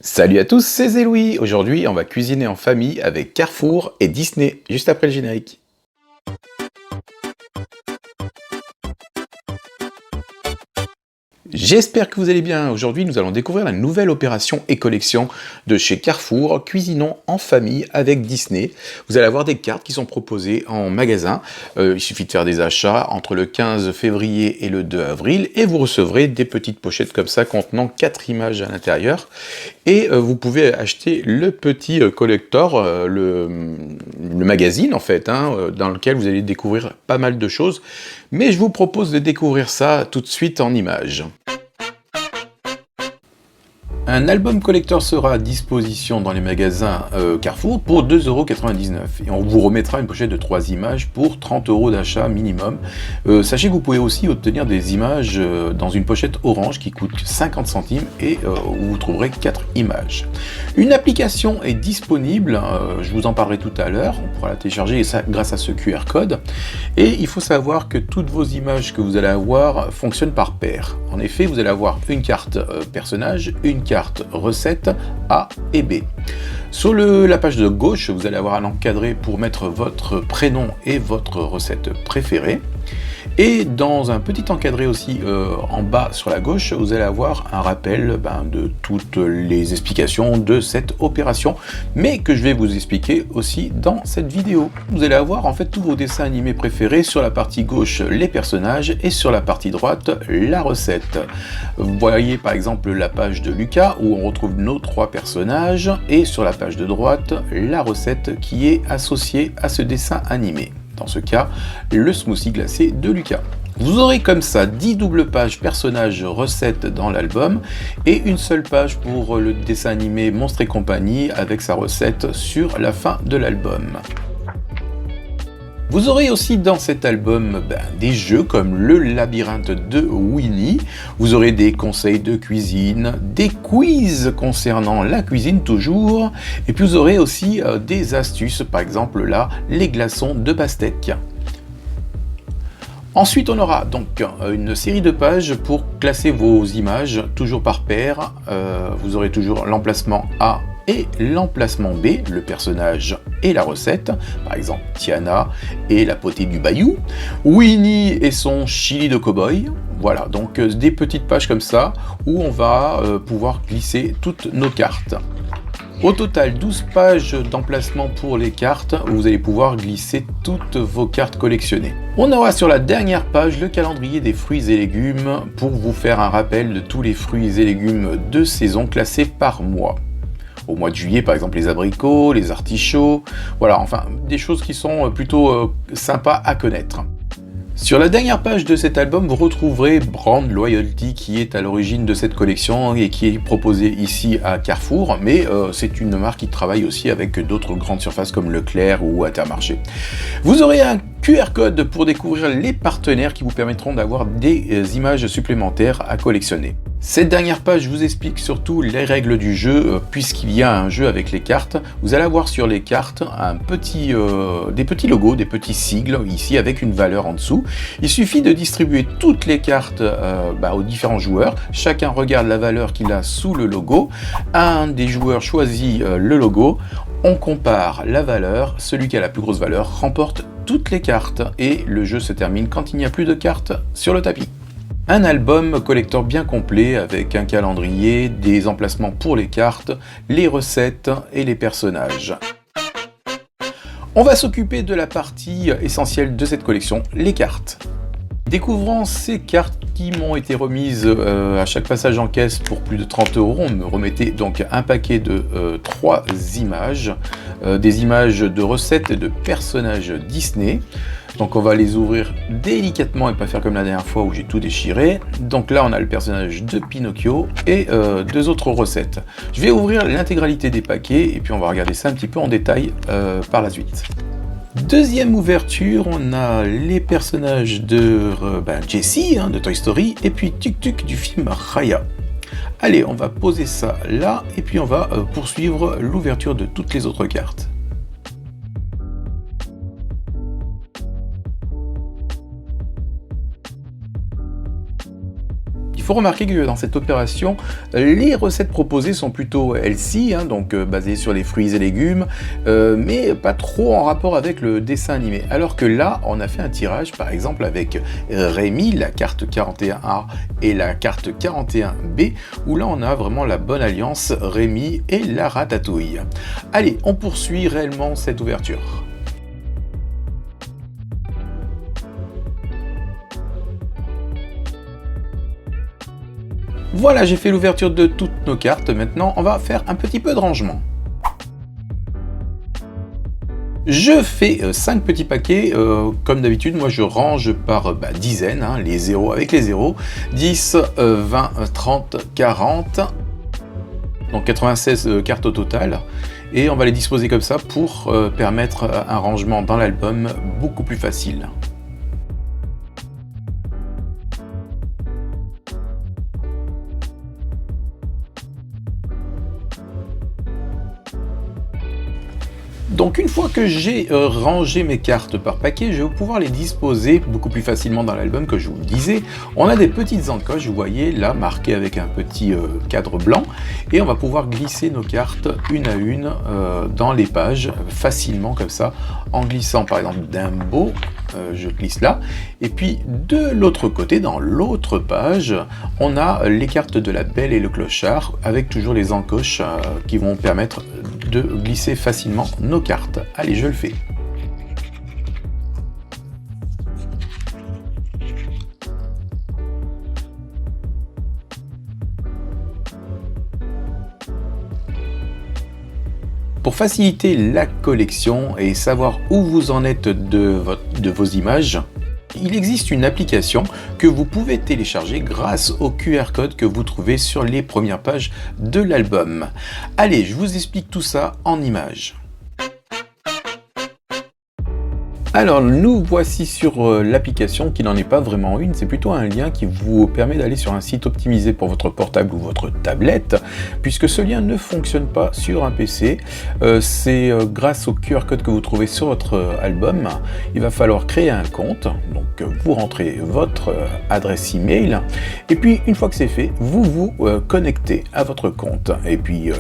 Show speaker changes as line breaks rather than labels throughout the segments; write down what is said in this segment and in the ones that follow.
Salut à tous, c'est Zéloui. Aujourd'hui, on va cuisiner en famille avec Carrefour et Disney, juste après le générique. J'espère que vous allez bien. Aujourd'hui, nous allons découvrir la nouvelle opération et collection de chez Carrefour, Cuisinons en famille avec Disney. Vous allez avoir des cartes qui sont proposées en magasin. Il suffit de faire des achats entre le 15 février et le 2 avril et vous recevrez des petites pochettes comme ça contenant 4 images à l'intérieur. Et vous pouvez acheter le petit collector, le magazine en fait, dans lequel vous allez découvrir pas mal de choses. Mais je vous propose de découvrir ça tout de suite en images. Un album collector sera à disposition dans les magasins Carrefour pour 2,99 € et on vous remettra une pochette de 3 images pour 30 € d'achat minimum. Sachez que vous pouvez aussi obtenir des images dans une pochette orange qui coûte 50 centimes et où vous trouverez 4 images. Une application est disponible, je vous en parlerai tout à l'heure, on pourra la télécharger et ça grâce à ce QR code. Et il faut savoir que toutes vos images que vous allez avoir fonctionnent par paire. En effet, vous allez avoir une carte personnage, une carte recette A et B. Sur la page de gauche, vous allez avoir un encadré pour mettre votre prénom et votre recette préférée. Et dans un petit encadré aussi en bas sur la gauche, vous allez avoir un rappel de toutes les explications de cette opération, mais que je vais vous expliquer aussi dans cette vidéo. Vous allez avoir en fait tous vos dessins animés préférés, sur la partie gauche les personnages et sur la partie droite la recette. Vous voyez par exemple la page de Lucas où on retrouve nos 3 personnages et sur la page de droite la recette qui est associée à ce dessin animé. Dans ce cas, le smoothie glacé de Lucas. Vous aurez comme ça 10 doubles pages personnages recettes dans l'album et une seule page pour le dessin animé Monstres et compagnie avec sa recette sur la fin de l'album. Vous aurez aussi dans cet album des jeux comme le labyrinthe de Winnie, vous aurez des conseils de cuisine, des quiz concernant la cuisine toujours, et puis vous aurez aussi des astuces, par exemple là, les glaçons de pastèque. Ensuite, on aura donc une série de pages pour classer vos images, toujours par paire. Vous aurez toujours l'emplacement A et l'emplacement B, le personnage et la recette, par exemple Tiana et la potée du bayou, Winnie et son chili de cow-boy. Voilà, donc des petites pages comme ça où on va pouvoir glisser toutes nos cartes. Au total, 12 pages d'emplacement pour les cartes, où vous allez pouvoir glisser toutes vos cartes collectionnées. On aura sur la dernière page le calendrier des fruits et légumes pour vous faire un rappel de tous les fruits et légumes de saison classés par mois. Au mois de juillet, par exemple, les abricots, les artichauts, voilà, enfin, des choses qui sont plutôt sympas à connaître. Sur la dernière page de cet album, vous retrouverez Brand Loyalty qui est à l'origine de cette collection et qui est proposée ici à Carrefour, mais c'est une marque qui travaille aussi avec d'autres grandes surfaces comme Leclerc ou Intermarché. Vous aurez un QR code pour découvrir les partenaires qui vous permettront d'avoir des images supplémentaires à collectionner. Cette dernière page vous explique surtout les règles du jeu, puisqu'il y a un jeu avec les cartes. Vous allez avoir sur les cartes des petits logos, des petits sigles, ici avec une valeur en dessous. Il suffit de distribuer toutes les cartes aux différents joueurs. Chacun regarde la valeur qu'il a sous le logo. Un des joueurs choisit le logo. On compare la valeur. Celui qui a la plus grosse valeur remporte toutes les cartes. Et le jeu se termine quand il n'y a plus de cartes sur le tapis. Un album collector bien complet avec un calendrier, des emplacements pour les cartes, les recettes et les personnages. On va s'occuper de la partie essentielle de cette collection, les cartes. Découvrant ces cartes qui m'ont été remises à chaque passage en caisse pour plus de 30 €, on me remettait donc un paquet de 3 images, des images de recettes et de personnages Disney. Donc on va les ouvrir délicatement et pas faire comme la dernière fois où j'ai tout déchiré. Donc là on a le personnage de Pinocchio et 2 autres recettes. Je vais ouvrir l'intégralité des paquets et puis on va regarder ça un petit peu en détail par la suite. Deuxième ouverture, on a les personnages de Jessie de Toy Story et puis Tuk Tuk du film Raya. Allez, on va poser ça là et puis on va poursuivre l'ouverture de toutes les autres cartes. faut remarquer que dans cette opération, les recettes proposées sont plutôt healthy, hein, donc basées sur les fruits et légumes, mais pas trop en rapport avec le dessin animé. Alors que là, on a fait un tirage, par exemple avec Rémi, la carte 41A et la carte 41B, où là on a vraiment la bonne alliance Rémi et la ratatouille. Allez, on poursuit réellement cette ouverture. Voilà, j'ai fait l'ouverture de toutes nos cartes. Maintenant, on va faire un petit peu de rangement. Je fais 5 petits paquets, comme d'habitude, moi je range par dizaines, hein, les zéros avec les zéros, 10, 20, 30, 40, donc 96 cartes au total, et on va les disposer comme ça pour permettre un rangement dans l'album beaucoup plus facile. Donc une fois que j'ai rangé mes cartes par paquet, je vais pouvoir les disposer beaucoup plus facilement dans l'album, que je vous le disais. On a des petites encoches, vous voyez, là, marquées avec un petit cadre blanc, et on va pouvoir glisser nos cartes une à une dans les pages, facilement comme ça, en glissant par exemple d'un beau, je glisse là, et puis de l'autre côté, dans l'autre page, on a les cartes de la Belle et le Clochard, avec toujours les encoches qui vont permettre de glisser facilement nos cartes. Allez, je le fais. Pour faciliter la collection et savoir où vous en êtes de vos images, il existe une application que vous pouvez télécharger grâce au QR code que vous trouvez sur les premières pages de l'album. Allez, je vous explique tout ça en images. Alors nous voici sur l'application qui n'en est pas vraiment une, c'est plutôt un lien qui vous permet d'aller sur un site optimisé pour votre portable ou votre tablette, puisque ce lien ne fonctionne pas sur un PC. C'est grâce au QR code que vous trouvez sur votre album. Il va falloir créer un compte, donc vous rentrez votre adresse email, et puis une fois que c'est fait, vous vous connectez à votre compte, et puis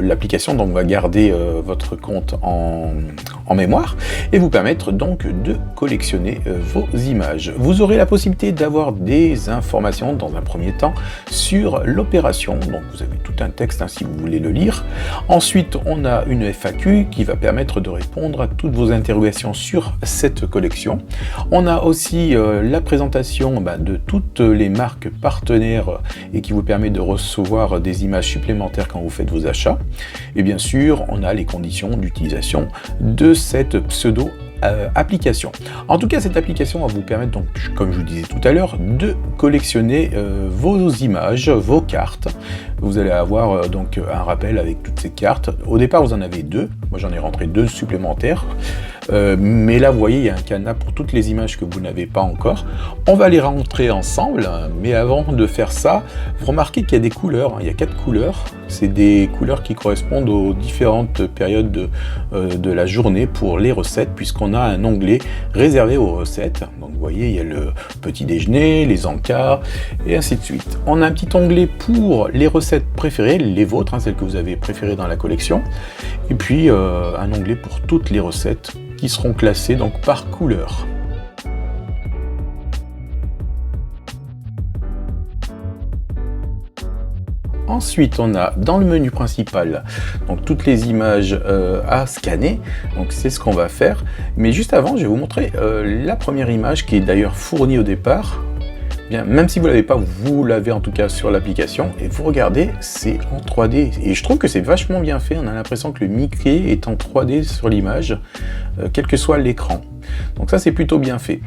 l'application donc va garder votre compte en mémoire et vous permettre donc de collectionner vos images. Vous aurez la possibilité d'avoir des informations dans un premier temps sur l'opération, donc vous avez tout un texte hein, si vous voulez le lire. Ensuite on a une FAQ qui va permettre de répondre à toutes vos interrogations sur cette collection. On a aussi la présentation de toutes les marques partenaires et qui vous permet de recevoir des images supplémentaires quand vous faites vos achats. Et bien sûr on a les conditions d'utilisation de cette pseudo application. En tout cas, cette application va vous permettre, donc, comme je vous disais tout à l'heure, de collectionner vos images, vos cartes. Vous allez avoir donc un rappel avec toutes ces cartes. Au départ, vous en avez deux. Moi, j'en ai rentré deux supplémentaires. Mais là, vous voyez, il y a un cadenas pour toutes les images que vous n'avez pas encore. On va les rentrer ensemble, mais avant de faire ça, vous remarquez qu'il y a des couleurs. Il y a 4 couleurs. C'est des couleurs qui correspondent aux différentes périodes de la journée pour les recettes, puisqu'on a un onglet réservé aux recettes. Donc vous voyez, il y a le petit déjeuner, les encas, et ainsi de suite. On a un petit onglet pour les recettes préférées, les vôtres, hein, celles que vous avez préférées dans la collection, et puis un onglet pour toutes les recettes qui seront classées donc par couleur. Ensuite, on a dans le menu principal donc toutes les images à scanner. Donc c'est ce qu'on va faire. Mais juste avant, je vais vous montrer la première image qui est d'ailleurs fournie au départ. Bien, même si vous ne l'avez pas, vous l'avez en tout cas sur l'application. Et vous regardez, c'est en 3D. Et je trouve que c'est vachement bien fait. On a l'impression que le Mickey est en 3D sur l'image, quel que soit l'écran. Donc ça, c'est plutôt bien fait.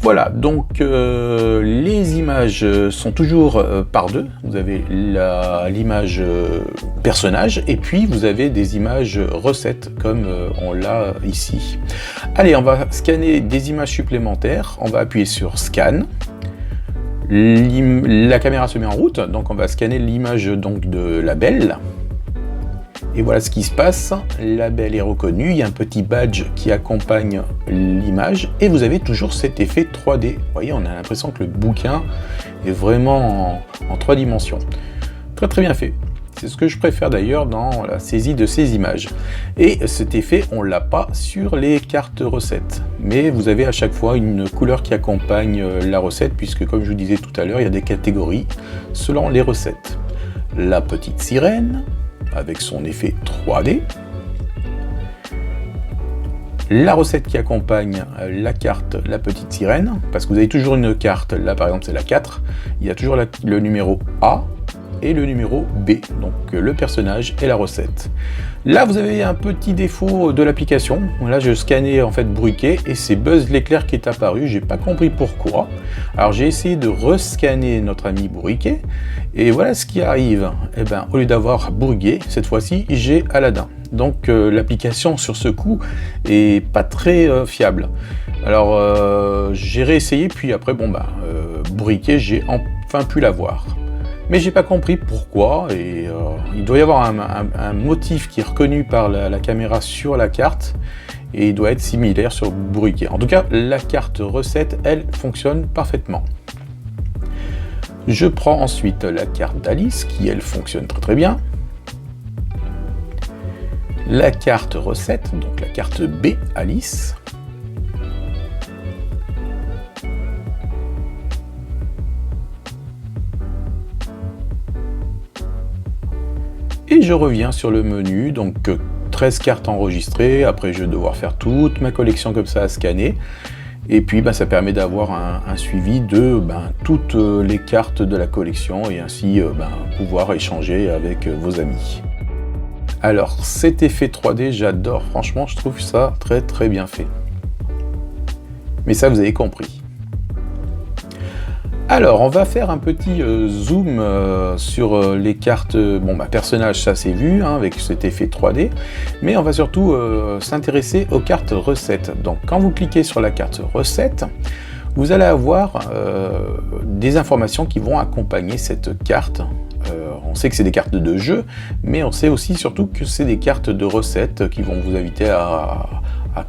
Voilà, donc les images sont toujours par deux. Vous avez l'image personnage et puis vous avez des images recettes comme on l'a ici. Allez, on va scanner des images supplémentaires. On va appuyer sur Scan. La caméra se met en route, donc on va scanner l'image donc de la Belle. Et voilà ce qui se passe, le label est reconnu, il y a un petit badge qui accompagne l'image, et vous avez toujours cet effet 3D. Vous voyez, on a l'impression que le bouquin est vraiment en 3 dimensions. Très très bien fait. C'est ce que je préfère d'ailleurs dans la saisie de ces images. Et cet effet, on l'a pas sur les cartes recettes. Mais vous avez à chaque fois une couleur qui accompagne la recette, puisque comme je vous disais tout à l'heure, il y a des catégories selon les recettes. La petite sirène, avec son effet 3D. La recette qui accompagne la carte La Petite Sirène, parce que vous avez toujours une carte, là par exemple c'est la 4, il y a toujours le numéro A et le numéro B, donc le personnage et la recette. Là vous avez un petit défaut de l'application, là je scannais en fait Bruiquet et c'est Buzz l'éclair qui est apparu, j'ai pas compris pourquoi. Alors j'ai essayé de rescanner notre ami Bruiquet et voilà ce qui arrive. Et ben au lieu d'avoir Bruiquet, cette fois-ci j'ai Aladdin. Donc l'application sur ce coup est pas très fiable. Alors j'ai réessayé puis après Bruiquet j'ai enfin pu l'avoir. Mais j'ai pas compris pourquoi, et il doit y avoir un motif qui est reconnu par la caméra sur la carte, et il doit être similaire sur Bruiquet. En tout cas, la carte recette, elle, fonctionne parfaitement. Je prends ensuite la carte d'Alice, qui elle fonctionne très très bien. La carte recette, donc la carte B, Alice. Et je reviens sur le menu, donc 13 cartes enregistrées, après je vais devoir faire toute ma collection comme ça à scanner, et puis ça permet d'avoir un suivi de toutes les cartes de la collection, et ainsi pouvoir échanger avec vos amis. Alors cet effet 3D, j'adore, franchement je trouve ça très très bien fait. Mais ça vous avez compris. Alors, on va faire un petit zoom sur les cartes, personnages, ça c'est vu, avec cet effet 3D, mais on va surtout s'intéresser aux cartes recettes. Donc, quand vous cliquez sur la carte recette, vous allez avoir des informations qui vont accompagner cette carte. On sait que c'est des cartes de jeu, mais on sait aussi surtout que c'est des cartes de recettes qui vont vous inviter à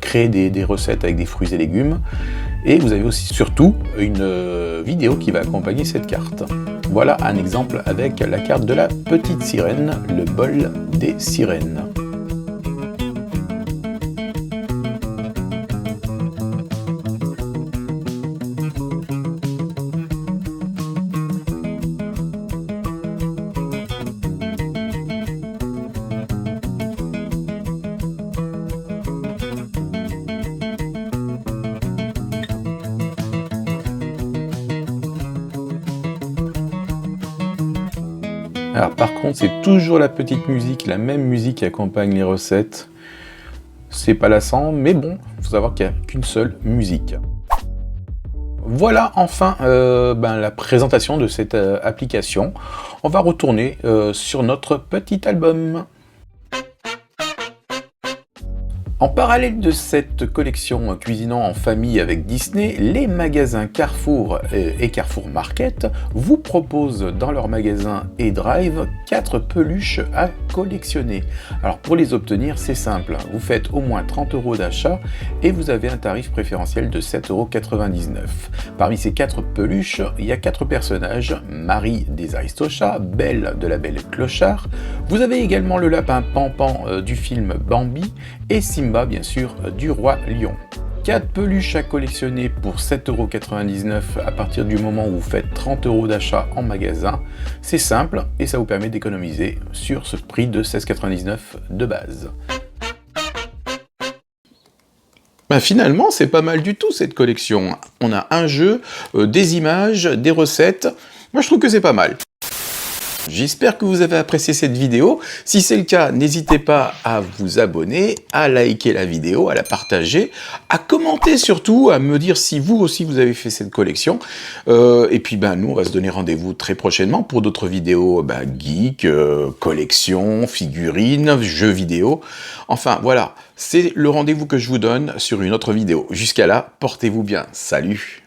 créer des recettes avec des fruits et légumes. Et vous avez aussi surtout une vidéo qui va accompagner cette carte. Voilà un exemple avec la carte de la petite sirène, le bol des sirènes. Alors par contre, c'est toujours la petite musique, la même musique qui accompagne les recettes. C'est pas lassant, mais bon, il faut savoir qu'il n'y a qu'une seule musique. Voilà enfin la présentation de cette application. On va retourner sur notre petit album. En parallèle de cette collection cuisinant en famille avec Disney, les magasins Carrefour et Carrefour Market vous proposent dans leur magasin eDrive 4 peluches à collectionner. Alors pour les obtenir, c'est simple, vous faites au moins 30 € d'achat et vous avez un tarif préférentiel de 7,99 €. Parmi ces 4 peluches, il y a 4 personnages, Marie des Aristochats, Belle de la Belle Clochard, vous avez également le lapin Pampan du film Bambi et Simba bien sûr du Roi Lion. 4 peluches à collectionner pour 7,99 € à partir du moment où vous faites 30 € d'achat en magasin. C'est simple et ça vous permet d'économiser sur ce prix de 16,99 € de base. Finalement, c'est pas mal du tout cette collection. On a un jeu, des images, des recettes. Moi je trouve que c'est pas mal. J'espère que vous avez apprécié cette vidéo. Si c'est le cas, n'hésitez pas à vous abonner, à liker la vidéo, à la partager, à commenter surtout, à me dire si vous aussi vous avez fait cette collection. Et puis nous, on va se donner rendez-vous très prochainement pour d'autres vidéos geek, collection, figurines, jeux vidéo. Enfin voilà, c'est le rendez-vous que je vous donne sur une autre vidéo. Jusqu'à là, portez-vous bien. Salut!